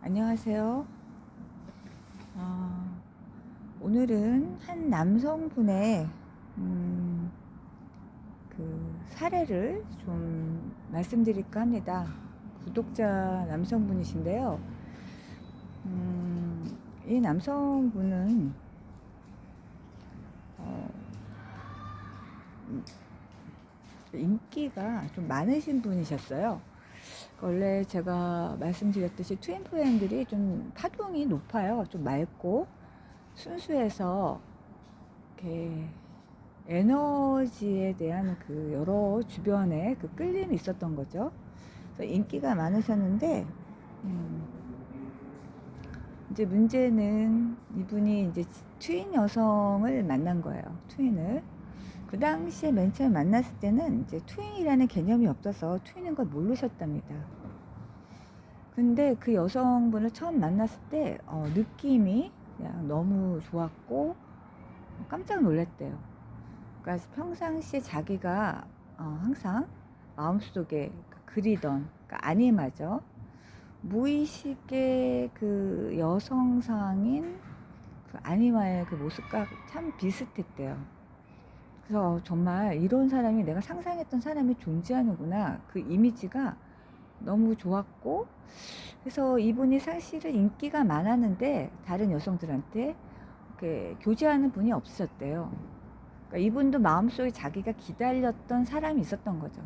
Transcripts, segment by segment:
안녕하세요. 어, 오늘은 한 남성분의 사례를 좀 말씀드릴까 합니다. 구독자 남성분이신데요. 이 남성분은 어, 인기가 좀 많으신 분이셨어요. 원래 제가 말씀드렸듯이 트윈플레임들이 좀 파동이 높아요. 좀 맑고 순수해서 이렇게 에너지에 대한 그 여러 주변에 그 끌림이 있었던 거죠. 그래서 인기가 많으셨는데, 이제 문제는 이분이 이제 트윈 여성을 만난 거예요. 트윈을. 그 당시에 맨 처음 만났을 때는 이제 트윈이라는 개념이 없어서 트윈인 걸 모르셨답니다. 근데 그 여성분을 처음 만났을 때 느낌이 그냥 너무 좋았고 깜짝 놀랐대요. 그러니까 평상시에 자기가 항상 마음속에 그리던, 그러니까 아니마저 무의식의 그 여성상인 그 아니마의 그 모습과 참 비슷했대요. 그래서 정말 이런 사람이, 내가 상상했던 사람이 존재하는구나, 그 이미지가 너무 좋았고, 그래서 이분이 사실은 인기가 많았는데 다른 여성들한테 이렇게 교제하는 분이 없으셨대요. 그러니까 이분도 마음속에 자기가 기다렸던 사람이 있었던 거죠.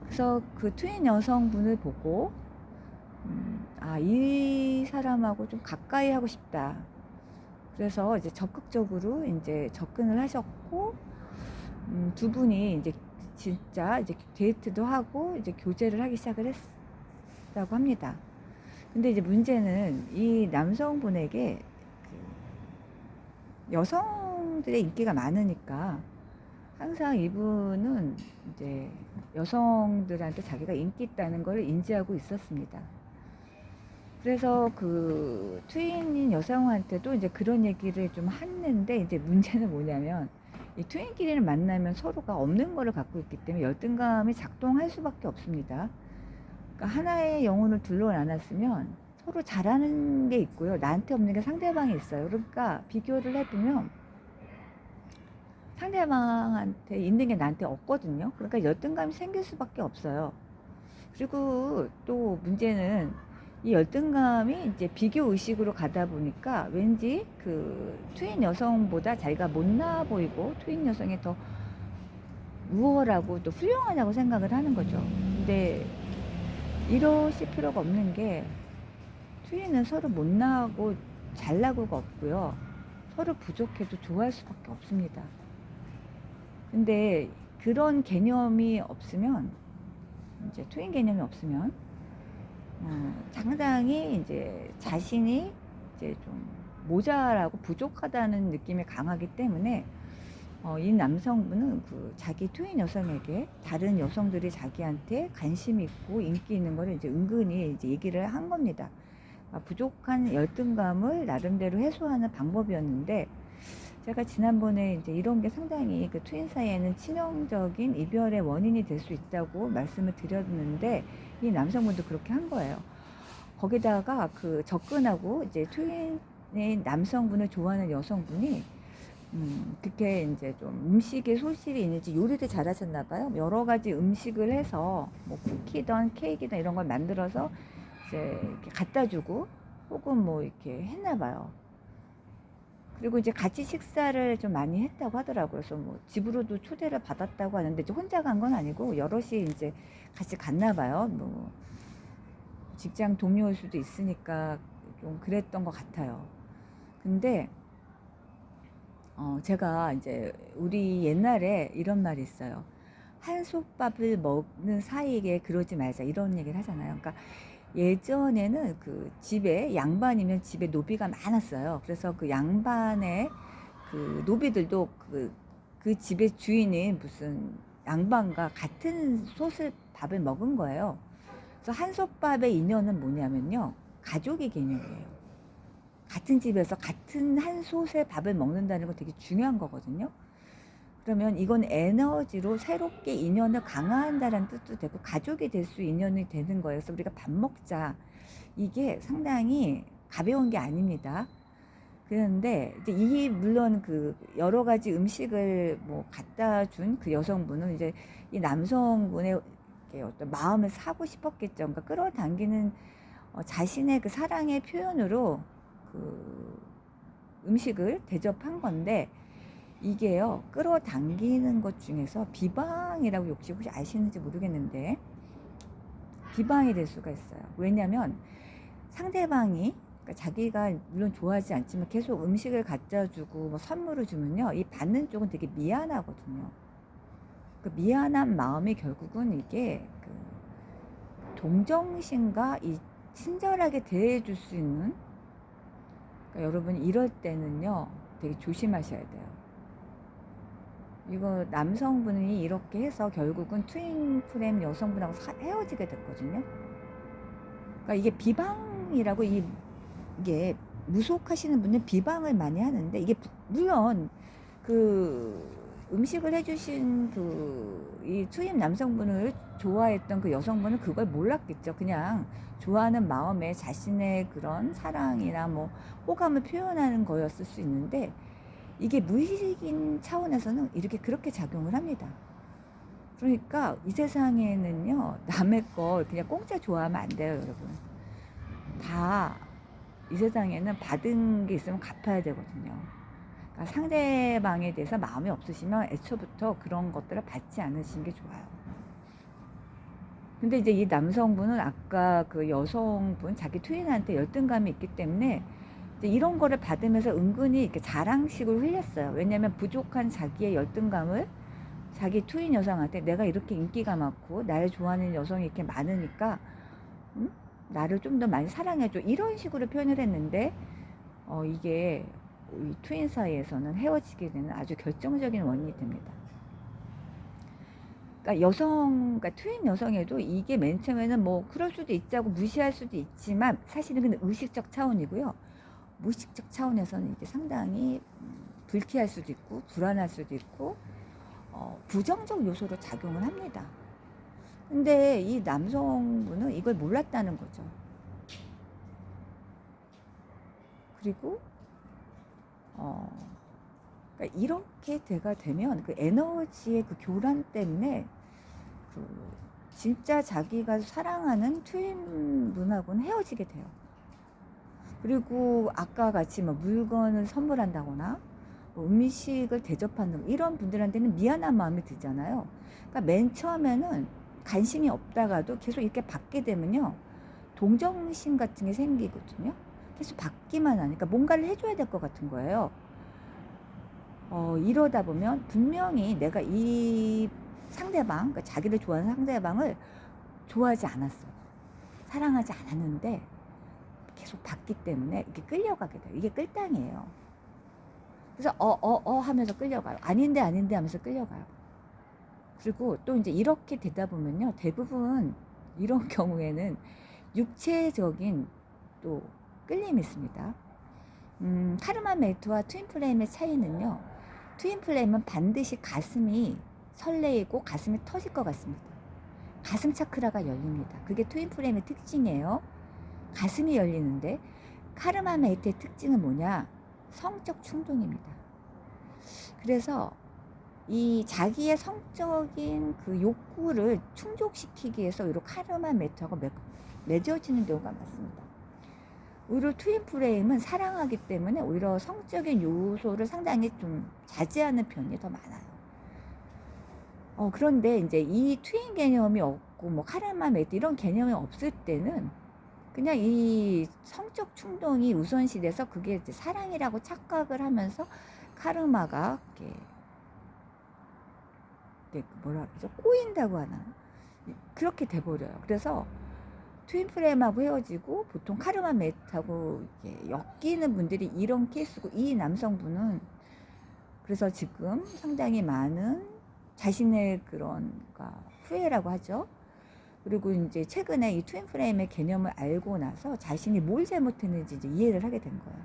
그래서 그 트윈 여성분을 보고 이 사람하고 좀 가까이 하고 싶다. 그래서 이제 적극적으로 이제 접근을 하셨고, 두 분이 이제 진짜 이제 데이트도 하고 이제 교제를 하기 시작을 했다고 합니다. 근데 이제 문제는 이 남성분에게 그 여성들의 인기가 많으니까 항상 이분은 이제 여성들한테 자기가 인기 있다는 걸 인지하고 있었습니다. 그래서 그 트윈인 여성한테도 이제 그런 얘기를 좀 했는데, 이제 문제는 뭐냐면 이 트윈끼리는 만나면 서로가 없는 거를 갖고 있기 때문에 열등감이 작동할 수밖에 없습니다. 그러니까 하나의 영혼을 둘러 안았으면 서로 잘하는 게 있고요, 나한테 없는 게 상대방에 있어요. 그러니까 비교를 해보면 상대방한테 있는 게 나한테 없거든요. 그러니까 열등감이 생길 수밖에 없어요. 그리고 또 문제는 이 열등감이 이제 비교 의식으로 가다 보니까 왠지 그 트윈 여성보다 자기가 못나 보이고 트윈 여성이 더 우월하고 또 훌륭하다고 생각을 하는 거죠. 근데 이러실 필요가 없는 게, 트윈은 서로 못나고 잘나고가 없고요, 서로 부족해도 좋아할 수밖에 없습니다. 근데 그런 개념이 없으면, 이제 트윈 개념이 없으면 상당히 이제 자신이 이제 좀 모자라고 부족하다는 느낌이 강하기 때문에 이 남성분은 그 자기 트윈 여성에게 다른 여성들이 자기한테 관심 있고 인기 있는 거를 이제 은근히 이제 얘기를 한 겁니다. 부족한 열등감을 나름대로 해소하는 방법이었는데, 제가 지난번에 이제 이런 게 상당히 그 트윈 사이에는 치명적인 이별의 원인이 될 수 있다고 말씀을 드렸는데, 이 남성분도 그렇게 한 거예요. 거기다가 그 접근하고 이제 트윈의 남성분을 좋아하는 여성분이 그렇게 이제 좀 음식에 소질이 있는지 요리를 잘하셨나 봐요. 여러 가지 음식을 해서 뭐 쿠키든 케이크든 이런 걸 만들어서 이제 이렇게 갖다 주고 혹은 뭐 이렇게 했나 봐요. 그리고 이제 같이 식사를 좀 많이 했다고 하더라고요. 그래서 뭐 집으로도 초대를 받았다고 하는데, 이제 혼자 간 건 아니고 여럿이 이제 같이 갔나 봐요. 뭐 직장 동료일 수도 있으니까 좀 그랬던 것 같아요. 근데 제가 이제 우리 옛날에 이런 말이 있어요. 한솥밥을 먹는 사이에 그러지 말자, 이런 얘기를 하잖아요. 그러니까 예전에는 그 집에 양반이면 집에 노비가 많았어요. 그래서 그 양반의 그 노비들도 그 집의 주인인 무슨 양반과 같은 솥을 밥을 먹은 거예요. 그래서 한솥밥의 인연은 뭐냐면요, 가족의 개념이에요. 같은 집에서 같은 한 솥의 밥을 먹는다는 거 되게 중요한 거거든요. 그러면 이건 에너지로 새롭게 인연을 강화한다는 뜻도 되고 가족이 될 수 인연이 되는 거예요. 그래서 우리가 밥 먹자. 이게 상당히 가벼운 게 아닙니다. 그런데 이제 이 물론 그 여러 가지 음식을 뭐 갖다 준 그 여성분은 이제 이 남성분의 어떤 마음을 사고 싶었겠죠. 그러니까 끌어당기는 자신의 그 사랑의 표현으로 그 음식을 대접한 건데 이게요 끌어당기는 것 중에서 비방이라고 혹시 아시는지 모르겠는데 비방이 될 수가 있어요. 왜냐하면 상대방이 그러니까 자기가 물론 좋아하지 않지만 계속 음식을 갖다 주고 뭐 선물을 주면요 이 받는 쪽은 되게 미안하거든요. 그 미안한 마음이 결국은 이게 그 동정심과 이 친절하게 대해줄 수 있는 그러니까 여러분 이럴 때는요 되게 조심하셔야 돼요. 이거 남성분이 이렇게 해서 결국은 트윈 플레임 여성분하고 헤어지게 됐거든요. 그러니까 이게 비방이라고 이게 무속하시는 분은 비방을 많이 하는데 이게 물론 그 음식을 해주신 그 이 투입 남성분을 좋아했던 그 여성분은 그걸 몰랐겠죠. 그냥 좋아하는 마음에 자신의 그런 사랑이나 뭐 호감을 표현하는 거였을 수 있는데 이게 무의식인 차원에서는 이렇게 그렇게 작용을 합니다. 그러니까 이 세상에는요 남의 거 그냥 공짜 좋아하면 안 돼요, 여러분. 다 이 세상에는 받은 게 있으면 갚아야 되거든요. 그러니까 상대방에 대해서 마음이 없으시면 애초부터 그런 것들을 받지 않으시는 게 좋아요. 근데 이제 이 남성분은 아까 그 여성분 자기 투인한테 열등감이 있기 때문에 이제 이런 거를 받으면서 은근히 이렇게 자랑식을 흘렸어요. 왜냐면 부족한 자기의 열등감을 자기 투인 여성한테 내가 이렇게 인기가 많고 나를 좋아하는 여성이 이렇게 많으니까 나를 좀 더 많이 사랑해줘 이런 식으로 표현을 했는데 이게 이 투인 사이에서는 헤어지게 되는 아주 결정적인 원인이 됩니다. 그러니까 그러니까 트윈 여성에도 이게 맨 처음에는 뭐 그럴 수도 있자고 무시할 수도 있지만 사실은 그냥 의식적 차원이고요. 무의식적 차원에서는 이게 상당히 불쾌할 수도 있고 불안할 수도 있고 부정적 요소로 작용을 합니다. 근데 이 남성분은 이걸 몰랐다는 거죠. 그리고 그러니까 이렇게 되면 그 에너지의 그 교란 때문에 그 진짜 자기가 사랑하는 트윈 분하고는 헤어지게 돼요. 그리고 아까 같이 뭐 물건을 선물한다거나 뭐 음식을 대접한다거나 이런 분들한테는 미안한 마음이 들잖아요. 그러니까 맨 처음에는 관심이 없다가도 계속 이렇게 받게 되면요 동정심 같은 게 생기거든요. 계속 받기만 하니까 뭔가를 해줘야 될 것 같은 거예요. 이러다 보면 분명히 내가 이 상대방, 그러니까 자기를 좋아하는 상대방을 좋아하지 않았어. 사랑하지 않았는데 계속 받기 때문에 이렇게 끌려가게 돼요. 이게 끌당이에요. 그래서 하면서 끌려가요. 아닌데 하면서 끌려가요. 그리고 또 이제 이렇게 되다 보면요. 대부분 이런 경우에는 육체적인 또 끌림이 있습니다. 카르마 메이트와 트윈 플레임의 차이는요. 트윈 플레임은 반드시 가슴이 설레이고 가슴이 터질 것 같습니다. 가슴 차크라가 열립니다. 그게 트윈 플레임의 특징이에요. 가슴이 열리는데 카르마 메이트의 특징은 뭐냐? 성적 충동입니다. 그래서 이 자기의 성적인 그 욕구를 충족시키기 위해서 오히려 카르마 메이트하고 맺어지는 경우가 많습니다. 오히려 트윈 플레임은 사랑하기 때문에 오히려 성적인 요소를 상당히 좀 자제하는 편이 더 많아요. 그런데 이제 이 트윈 개념이 없고 뭐 카르마 메이트 이런 개념이 없을 때는 그냥 이 성적 충동이 우선시돼서 그게 이제 사랑이라고 착각을 하면서 카르마가 이렇게 뭐라 그러죠? 꼬인다고 하나? 그렇게 돼버려요. 그래서 트윈 플레임하고 헤어지고 보통 카르마 메이트하고 엮이는 분들이 이런 케이스고 이 남성분은 그래서 지금 상당히 많은 자신의 그런 후회라고 하죠. 그리고 이제 최근에 이 트윈 플레임의 개념을 알고 나서 자신이 뭘 잘못했는지 이제 이해를 하게 된 거예요.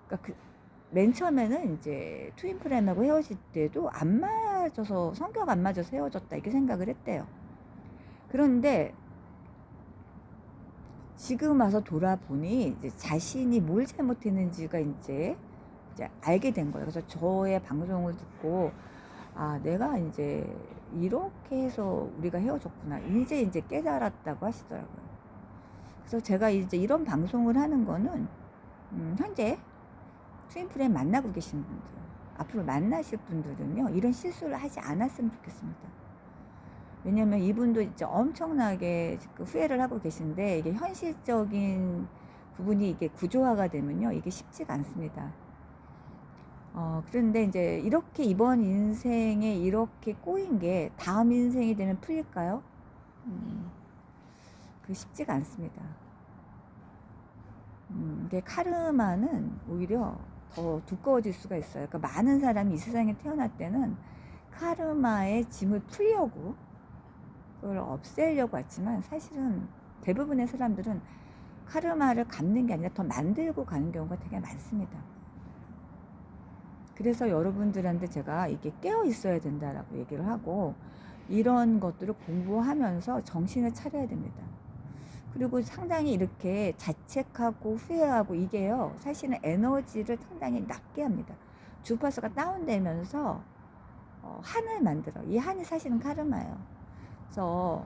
그러니까 맨 처음에는 이제 트윈 프레임하고 헤어질 때도 안 맞아서, 성격 안 맞아서 헤어졌다 이렇게 생각을 했대요. 그런데 지금 와서 돌아보니 이제 자신이 뭘 잘못했는지가 이제 알게 된 거예요. 그래서 저의 방송을 듣고, 아, 내가 이제 이렇게 해서 우리가 헤어졌구나, 이제 깨달았다고 하시더라고요. 그래서 제가 이제 이런 방송을 하는 거는 현재 트윈프레임 만나고 계신 분들, 앞으로 만나실 분들은요, 이런 실수를 하지 않았으면 좋겠습니다. 왜냐면 이분도 이제 엄청나게 후회를 하고 계신데, 이게 현실적인 부분이 이게 구조화가 되면요, 이게 쉽지가 않습니다. 그런데 이제 이렇게 이번 인생에 이렇게 꼬인 게 다음 인생이 되면 풀릴까요? 그 쉽지가 않습니다. 이게 카르마는 오히려 더 두꺼워질 수가 있어요. 그러니까 많은 사람이 이 세상에 태어날 때는 카르마의 짐을 풀려고, 그걸 없애려고 했지만, 사실은 대부분의 사람들은 카르마를 갚는 게 아니라 더 만들고 가는 경우가 되게 많습니다. 그래서 여러분들한테 제가 이게 깨어 있어야 된다라고 얘기를 하고, 이런 것들을 공부하면서 정신을 차려야 됩니다. 그리고 상당히 이렇게 자책하고 후회하고, 이게요, 사실은 에너지를 상당히 낮게 합니다. 주파수가 다운되면서 한을 만들어. 이 한이 사실은 카르마예요. 그래서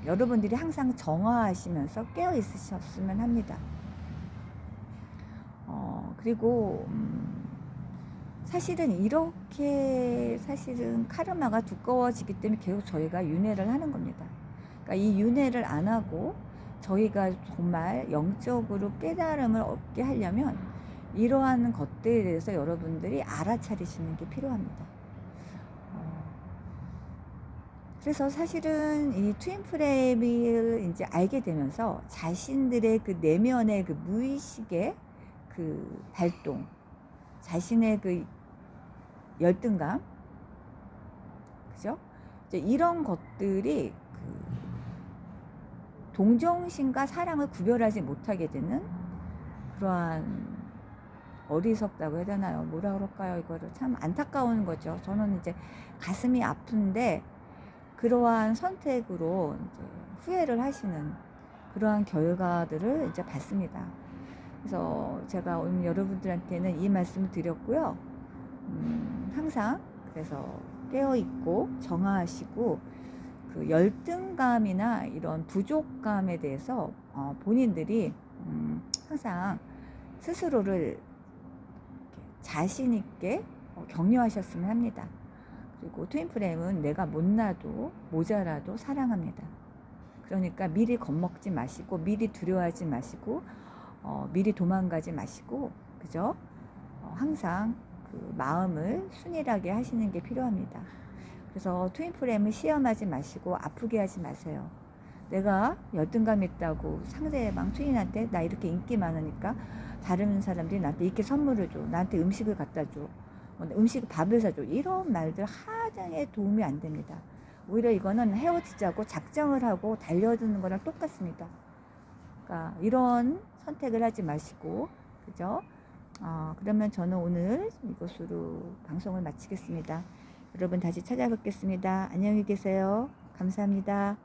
여러분들이 항상 정화하시면서 깨어 있으셨으면 합니다. 그리고 사실은 이렇게, 사실은 카르마가 두꺼워지기 때문에 계속 저희가 윤회를 하는 겁니다. 그러니까 이 윤회를 안 하고 저희가 정말 영적으로 깨달음을 얻게 하려면 이러한 것들에 대해서 여러분들이 알아차리시는 게 필요합니다. 그래서 사실은 이 트윈 프레임을 이제 알게 되면서 자신들의 그 내면의 그 무의식의 그 발동, 자신의 그 열등감, 그죠? 이제 이런 것들이 그 동정심과 사랑을 구별하지 못하게 되는 그러한, 어리석다고 해야 되나요? 뭐라 그럴까요? 이거를 참 안타까운 거죠. 저는 이제 가슴이 아픈데, 그러한 선택으로 이제 후회를 하시는 그러한 결과들을 이제 봤습니다. 그래서 제가 오늘 여러분들한테는 이 말씀을 드렸고요. 항상 그래서 깨어있고 정화하시고, 그 열등감이나 이런 부족감에 대해서 본인들이 항상 스스로를 자신있게 격려하셨으면 합니다. 그리고 트윈프레임은 내가 못나도 모자라도 사랑합니다. 그러니까 미리 겁먹지 마시고, 미리 두려워하지 마시고, 미리 도망가지 마시고, 그죠? 항상 그 마음을 순일하게 하시는 게 필요합니다. 그래서 트윈프레임을 시험하지 마시고 아프게 하지 마세요. 내가 열등감 있다고 상대방 트윈한테 나 이렇게 인기 많으니까 다른 사람들이 나한테 이렇게 선물을 줘, 나한테 음식을 갖다 줘, 밥을 사줘, 이런 말들 하등에 도움이 안 됩니다. 오히려 이거는 헤어지자고 작정을 하고 달려드는 거랑 똑같습니다. 그러니까 이런 선택을 하지 마시고, 그죠? 그러면 저는 오늘 이것으로 방송을 마치겠습니다. 여러분 다시 찾아뵙겠습니다. 안녕히 계세요. 감사합니다.